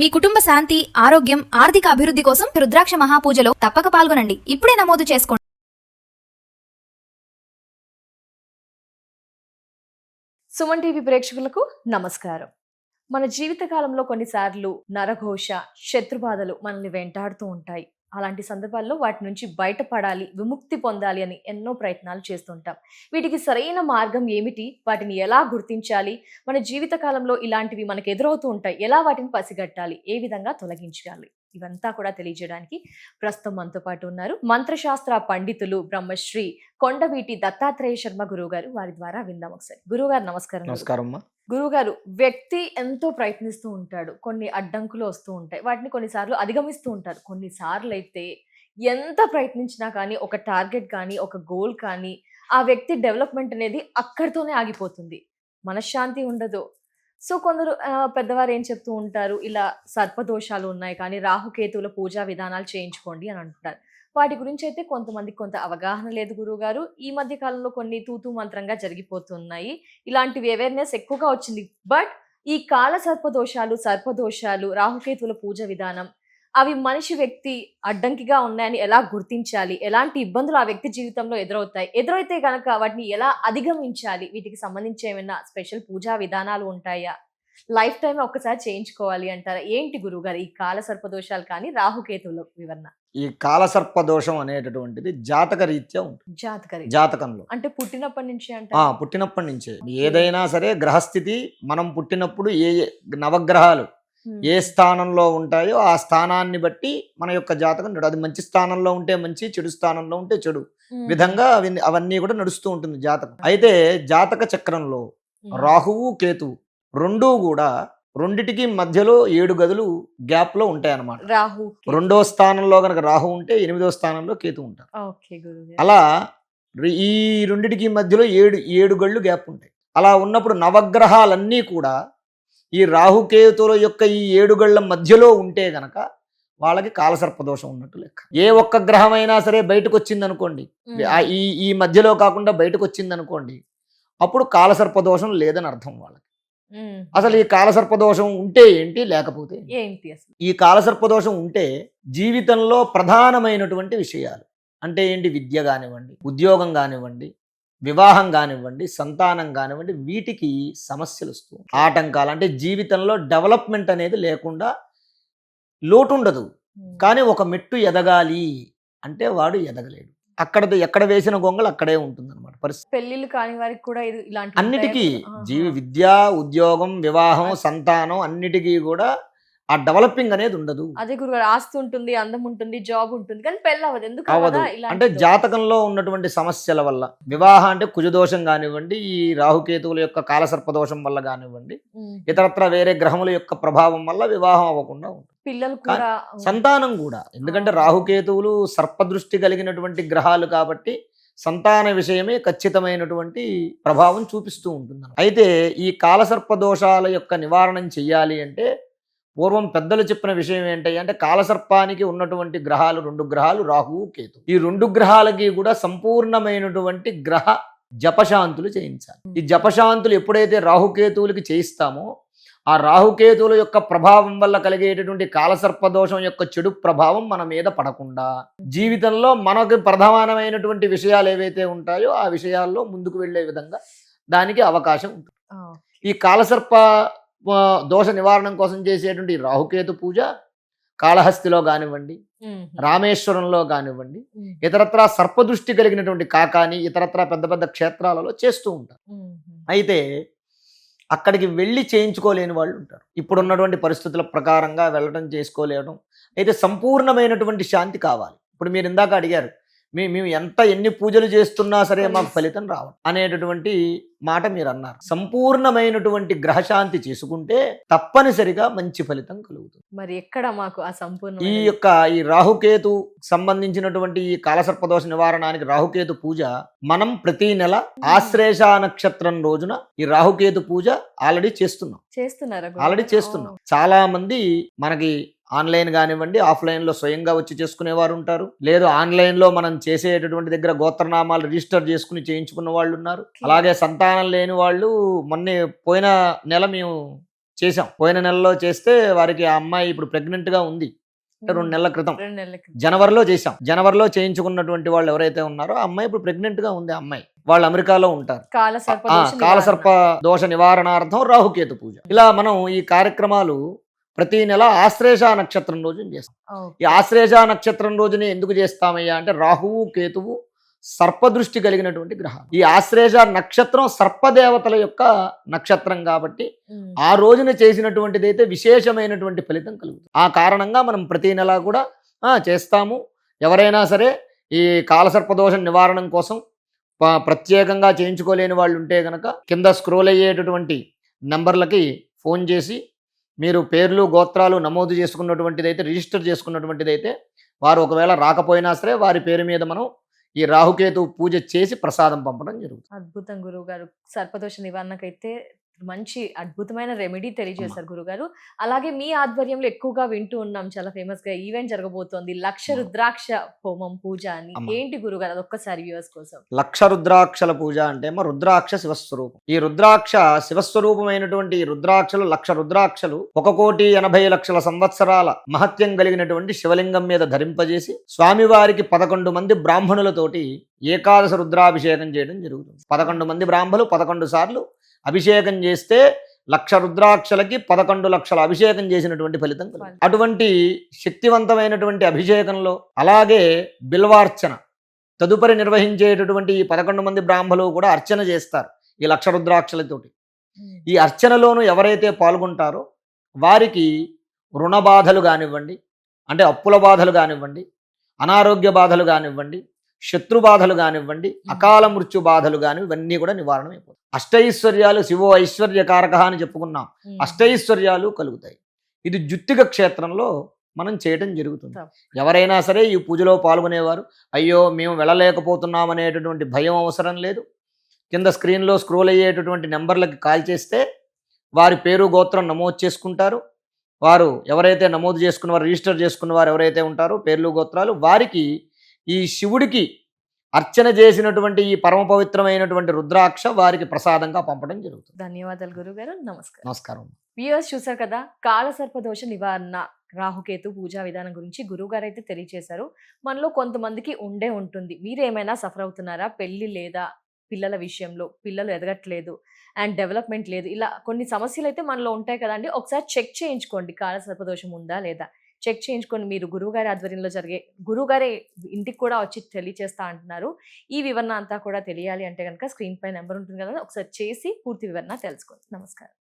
మీ కుటుంబ శాంతి, ఆరోగ్యం, ఆర్థిక అభివృద్ధి కోసం రుద్రాక్ష మహాపూజలో తప్పక పాల్గొనండి. ఇప్పుడే నమోదు చేసుకోండి. సుమన్ టీవీ ప్రేక్షకులకు నమస్కారం. మన జీవితకాలంలో కొన్నిసార్లు నరఘోష, శత్రుబాధలు మనల్ని వెంటాడుతూ ఉంటాయి. అలాంటి సందర్భాల్లో వాటి నుంచి బయటపడాలి, విముక్తి పొందాలి అని ఎన్నో ప్రయత్నాలు చేస్తుంటాం. వీటికి సరైన మార్గం ఏమిటి? వాటిని ఎలా గుర్తించాలి? మన జీవితకాలంలో ఇలాంటివి మనకు ఎదురవుతూ ఉంటాయి. ఎలా వాటిని పసిగట్టాలి? ఏ విధంగా తొలగించాలి? ఇవంతా కూడా తెలియజేయడానికి ప్రస్తుతం మనతో పాటు ఉన్నారు మంత్రశాస్త్ర పండితులు బ్రహ్మశ్రీ కొండవీటి దత్తాత్రేయ శర్మ గురువు గారు. వారి ద్వారా విందాం ఒకసారి. గురువు గారు నమస్కారం. నమస్కారం. గురువు గారు, వ్యక్తి ఎంతో ప్రయత్నిస్తూ ఉంటాడు, కొన్ని అడ్డంకులు వస్తూ ఉంటాయి, వాటిని కొన్నిసార్లు అధిగమిస్తూ ఉంటారు. కొన్నిసార్లు అయితే ఎంత ప్రయత్నించినా కానీ ఒక టార్గెట్ కానీ ఒక గోల్ కానీ ఆ వ్యక్తి డెవలప్మెంట్ అనేది అక్కడితోనే ఆగిపోతుంది, మనశ్శాంతి ఉండదు. సో కొందరు పెద్దవారు ఏం చెప్తూ ఉంటారు, ఇలా సర్పదోషాలు ఉన్నాయి కానీ రాహుకేతువుల పూజా విధానాలు చేయించుకోండి అని అంటున్నారు. వాటి గురించి అయితే కొంతమందికి కొంత అవగాహన లేదు గురువు గారు. ఈ మధ్య కాలంలో కొన్ని తూతూ మంత్రంగా జరిగిపోతున్నాయి. ఇలాంటివి అవేర్నెస్ ఎక్కువగా వచ్చింది. బట్ ఈ కాల సర్పదోషాలు, రాహుకేతువుల పూజ విధానం, అవి మనిషి వ్యక్తి అడ్డంకిగా ఉన్నాయని ఎలా గుర్తించాలి? ఎలాంటి ఇబ్బందులు ఆ వ్యక్తి జీవితంలో ఎదురైతే కనుక వాటిని ఎలా అధిగమించాలి? వీటికి సంబంధించి ఏమైనా స్పెషల్ పూజా విధానాలు ఉంటాయా? లైఫ్ టైం ఒక్కసారి చేయించుకోవాలి అంటారా? ఏంటి గురువు గారు ఈ కాల సర్పదోషాలు కానీ రాహుకేతువుల వివరణ? ఈ కాలసర్పదోషం అనేటటువంటిది జాతక రీత్యా ఉంటుంది. జాతకంలో అంటే పుట్టినప్పటి నుంచి పుట్టినప్పటి నుంచే ఏదైనా సరే గ్రహస్థితి, మనం పుట్టినప్పుడు ఏ నవగ్రహాలు ఏ స్థానంలో ఉంటాయో ఆ స్థానాన్ని బట్టి మన యొక్క జాతకం అది మంచి స్థానంలో ఉంటే మంచి, చెడు స్థానంలో ఉంటే చెడు విధంగా అవన్నీ కూడా నడుస్తూ ఉంటుంది జాతకం. అయితే జాతక చక్రంలో రాహువు, కేతువు రెండూ కూడా రెండిటికి మధ్యలో 7 గదులు గ్యాప్ లో ఉంటాయి అన్నమాట. రెండో స్థానంలో గనక రాహు ఉంటే 8వ స్థానంలో కేతు ఉంటారు. అలా ఈ రెండిటికి మధ్యలో 7 గళ్ళు గ్యాప్ ఉంటాయి. అలా ఉన్నప్పుడు నవగ్రహాలన్నీ కూడా ఈ రాహుకేతుల యొక్క ఈ 7 గళ్ళ మధ్యలో ఉంటే గనక వాళ్ళకి కాలసర్పదోషం ఉన్నట్టు లెక్క. ఏ ఒక్క గ్రహం అయినా సరే బయటకు వచ్చింది అనుకోండి, ఈ మధ్యలో కాకుండా బయటకు వచ్చింది అనుకోండి, అప్పుడు కాలసర్పదోషం లేదని అర్థం వాళ్ళకి. అసలు ఈ కాలసర్పదోషం ఉంటే ఏంటి, లేకపోతే ఏంటి? అసలు ఈ కాలసర్పదోషం ఉంటే జీవితంలో ప్రధానమైనటువంటి విషయాలు అంటే ఏంటి? విద్య కానివ్వండి, ఉద్యోగం కానివ్వండి, వివాహం కానివ్వండి, సంతానం కానివ్వండి, వీటికి సమస్యలు వస్తూ ఆటంకాలు. అంటే జీవితంలో డెవలప్మెంట్ అనేది లేకుండా లోటు ఉండదు, కానీ ఒక మెట్టు ఎదగాలి అంటే వాడు ఎదగలేడు. ఎక్కడ వేసిన గొంగలు అక్కడే ఉంటుంది అనమాట పరిస్థితి. పెళ్లిళ్ళు కాని వారికి కూడా అన్నిటికీ విద్య, ఉద్యోగం, వివాహం, సంతానం అన్నిటికీ కూడా ఆ డెవలపింగ్ అనేది ఉండదు. అదే గురుగారు, ఆస్తి ఉంటుంది, అందం ఉంటుంది, జాబ్ ఉంటుంది, కానీ పెళ్ళి అవ్వదు. ఎందుకు అవ్వదు అంటే జాతకంలో ఉన్నటువంటి సమస్యల వల్ల. వివాహం అంటే కుజదోషం కానివ్వండి, ఈ రాహుకేతువుల యొక్క కాలసర్పదోషం వల్ల కానివ్వండి, ఇతరత్ర వేరే గ్రహముల యొక్క ప్రభావం వల్ల వివాహం అవ్వకుండా ఉంటుంది. పిల్లలు కూడా, సంతానం కూడా. ఎందుకంటే రాహుకేతువులు సర్పదృష్టి కలిగినటువంటి గ్రహాలు కాబట్టి సంతాన విషయమే ఖచ్చితమైనటువంటి ప్రభావం చూపిస్తూ ఉంటుంది. అయితే ఈ కాలసర్పదోషాల యొక్క నివారణం చెయ్యాలి అంటే పూర్వం పెద్దలు చెప్పిన విషయం ఏంటి అంటే, కాలసర్పానికి ఉన్నటువంటి గ్రహాలు 2 గ్రహాలు రాహువు, కేతు. ఈ 2 గ్రహాలకి కూడా సంపూర్ణమైనటువంటి గ్రహ జపశాంతులు చేయించాలి. ఈ జపశాంతులు ఎప్పుడైతే రాహుకేతువులకి చేయిస్తామో ఆ రాహుకేతువుల యొక్క ప్రభావం వల్ల కలిగేటటువంటి కాలసర్పదోషం యొక్క చెడు ప్రభావం మన మీద పడకుండా జీవితంలో మనకు ప్రధానమైనటువంటి విషయాలు ఏవైతే ఉంటాయో ఆ విషయాల్లో ముందుకు వెళ్లే విధంగా దానికి అవకాశం ఉంటుంది. ఈ కాలసర్ప దోష నివారణం కోసం చేసేటువంటి రాహుకేతు పూజ కాళహస్తిలో కానివ్వండి, రామేశ్వరంలో కానివ్వండి, ఇతరత్ర సర్పదృష్టి కలిగినటువంటి కాకాని ఇతరత్ర పెద్ద పెద్ద క్షేత్రాలలో చేస్తూ ఉంటారు. అయితే అక్కడికి వెళ్ళి చేయించుకోలేని వాళ్ళు ఉంటారు. ఇప్పుడున్నటువంటి పరిస్థితుల ప్రకారంగా వెళ్ళడం, చేసుకోలేవడం. అయితే సంపూర్ణమైనటువంటి శాంతి కావాలి. ఇప్పుడు మీరు ఇందాక అడిగారు, మేము ఎన్ని పూజలు చేస్తున్నా సరే మాకు ఫలితం రావడం అనేటటువంటి మాట మీరు అన్నారు. సంపూర్ణమైనటువంటి గ్రహశాంతి చేసుకుంటే తప్పనిసరిగా మంచి ఫలితం కలుగుతుంది. మరి ఎక్కడ మాకు ఆ సంపూర్ణ ఈ రాహుకేతు సంబంధించినటువంటి ఈ కాలసర్పదోష నివారణానికి రాహుకేతు పూజ మనం ప్రతి నెల ఆశ్లేష నక్షత్రం రోజున ఈ రాహుకేతు పూజ ఆల్రెడీ చేస్తున్నాం. చాలా మంది మనకి ఆన్లైన్ కానివ్వండి, ఆఫ్లైన్లో స్వయంగా వచ్చి చేసుకునేవారు ఉంటారు. లేదు ఆన్లైన్లో మనం చేసేటటువంటి దగ్గర గోత్రనామాలు రిజిస్టర్ చేసుకుని చేయించుకున్న వాళ్ళు ఉన్నారు. అలాగే సంతానం లేని వాళ్ళు పోయిన నెల మేము చేశాం. పోయిన నెలలో చేస్తే వారికి ఆ అమ్మాయి ఇప్పుడు ప్రెగ్నెంట్ గా ఉంది. అంటే 2 నెలల క్రితం 2 నెలల క్రితం. జనవరిలో చేశాం. జనవరిలో చేయించుకున్నటువంటి వాళ్ళు ఎవరైతే ఉన్నారో ఆ అమ్మాయి ఇప్పుడు ప్రెగ్నెంట్ గా ఉంది. ఆ అమ్మాయి వాళ్ళు అమెరికాలో ఉంటారు. కాలసర్ప దోష నివారణార్థం రాహుకేతు పూజ. ఇలా మనం ఈ కార్యక్రమాలు ప్రతి నెల ఆశ్లేష నక్షత్రం రోజున చేస్తాం. ఈ ఆశ్లేష నక్షత్రం రోజునే ఎందుకు చేస్తామయ్యా అంటే రాహువు కేతువు సర్పదృష్టి కలిగినటువంటి గ్రహాలు. ఈ ఆశ్లేష నక్షత్రం సర్పదేవతల యొక్క నక్షత్రం కాబట్టి ఆ రోజున చేసినటువంటిది అయితే విశేషమైనటువంటి ఫలితం కలుగుతుంది. ఆ కారణంగా మనం ప్రతి నెల కూడా చేస్తాము. ఎవరైనా సరే ఈ కాలసర్పదోష నివారణం కోసం ప్రత్యేకంగా చేయించుకోలేని వాళ్ళు ఉంటే కనుక కింద స్క్రోల్ అయ్యేటటువంటి నంబర్లకి ఫోన్ చేసి మీరు పేర్లు గోత్రాలు నమోదు చేసుకున్నటువంటిదైతే రిజిస్టర్ చేసుకున్నటువంటిదైతే వారు ఒకవేళ రాకపోయినా సరే వారి పేరు మీద మనం ఈ రాహుకేతు పూజ చేసి ప్రసాదం పంపడం జరుగుతుంది. అద్భుతం గురువు గారు. సర్పదోష నివారణకైతే మంచి అద్భుతమైన రెమెడీ తెలియజేశారు గురుగారు. అలాగే మీ ఆధ్వర్యంలో ఎక్కువగా వింటూ ఉన్నాం, చాలా ఫేమస్ గా ఈవెంట్ జరగబోతోంది లక్ష రుద్రాక్ష హోమం పూజ అని. ఏంటి గురుగారు అదొక్కసారి వ్యూవర్స్ కోసం? లక్ష రుద్రాక్షల పూజ అంటే రుద్రాక్ష శివస్వరూపం. ఈ రుద్రాక్ష శివస్వరూపమైనటువంటి ఈ రుద్రాక్షలు 1,00,000 రుద్రాక్షలు 1,80,00,000 సంవత్సరాల మహత్యం కలిగినటువంటి శివలింగం మీద ధరింపజేసి స్వామివారికి 11 మంది బ్రాహ్మణులతోటి ఏకాదశ రుద్రాభిషేకం చేయడం జరుగుతుంది. 11 మంది బ్రాహ్మణులు 11 సార్లు అభిషేకం చేస్తే 1,00,000 రుద్రాక్షలకి 11 లక్షల అభిషేకం చేసినటువంటి ఫలితం. అటువంటి శక్తివంతమైనటువంటి అభిషేకంలో అలాగే బిల్వార్చన తదుపరి నిర్వహించేటటువంటి ఈ 11 మంది బ్రాహ్మణులు కూడా అర్చన చేస్తారు ఈ 1,00,000 రుద్రాక్షలతోటి. ఈ అర్చనలోనూ ఎవరైతే పాల్గొంటారో వారికి రుణ బాధలు కానివ్వండి, అంటే అప్పుల బాధలు కానివ్వండి, అనారోగ్య బాధలు కానివ్వండి, శత్రు బాధలు కానివ్వండి, అకాల మృత్యు బాధలు కాని ఇవన్నీ కూడా నివారణ అయిపోతాయి. అష్టైశ్వర్యాలు శివో ఐశ్వర్యకారక అని చెప్పుకున్నాం. అష్టైశ్వర్యాలు కలుగుతాయి. ఇది జుత్తిక క్షేత్రంలో మనం చేయటం జరుగుతుంది. ఎవరైనా సరే ఈ పూజలో పాల్గొనేవారు అయ్యో మేము వెళ్ళలేకపోతున్నాం అనేటటువంటి భయం అవసరం లేదు. కింద స్క్రీన్లో స్క్రోల్ అయ్యేటటువంటి నెంబర్లకి కాల్ చేస్తే వారి పేరు గోత్రం నమోదు చేసుకుంటారు. వారు ఎవరైతే నమోదు చేసుకున్నవారు రిజిస్టర్ చేసుకున్న వారు ఎవరైతే ఉంటారో పేర్లు గోత్రాలు వారికి ఈ శివుడికి అర్చన చేసినటువంటి ఈ పరమ పవిత్రమైనటువంటి రుద్రాక్ష వారికి ప్రసాదంగా పంపడం జరుగుతుంది. ధన్యవాదాలు గురుగారు. నమస్కారం. నమస్కారం. వ్యూవర్స్ చూసారు కదా, కాలసర్పదోష నివారణ రాహుకేతు పూజా విధానం గురించి గురువుగారు అయితే తెలియజేశారు. మనలో కొంతమందికి ఉంటుంది. మీరేమైనా సఫర్ అవుతున్నారా? పెళ్లి లేదా పిల్లల విషయంలో, పిల్లలు ఎదగట్లేదు అండ్ డెవలప్మెంట్ లేదు, ఇలా కొన్ని సమస్యలు అయితే మనలో ఉంటాయి కదండి. ఒకసారి చెక్ చేయించుకోండి కాలసర్పదోషం ఉందా లేదా. చెక్ చేయించుకొని మీరు గురువుగారి ఆధ్వర్యంలో జరిగే, గురువుగారే ఇంటికి కూడా వచ్చి తెలియజేస్తా అంటున్నారు. ఈ వివరణ అంతా కూడా తెలియాలి అంటే కనుక స్క్రీన్ పై నెంబర్ ఉంటుంది కదా, ఒకసారి చేసి పూర్తి వివరణ తెలుసుకోండి. నమస్కారం.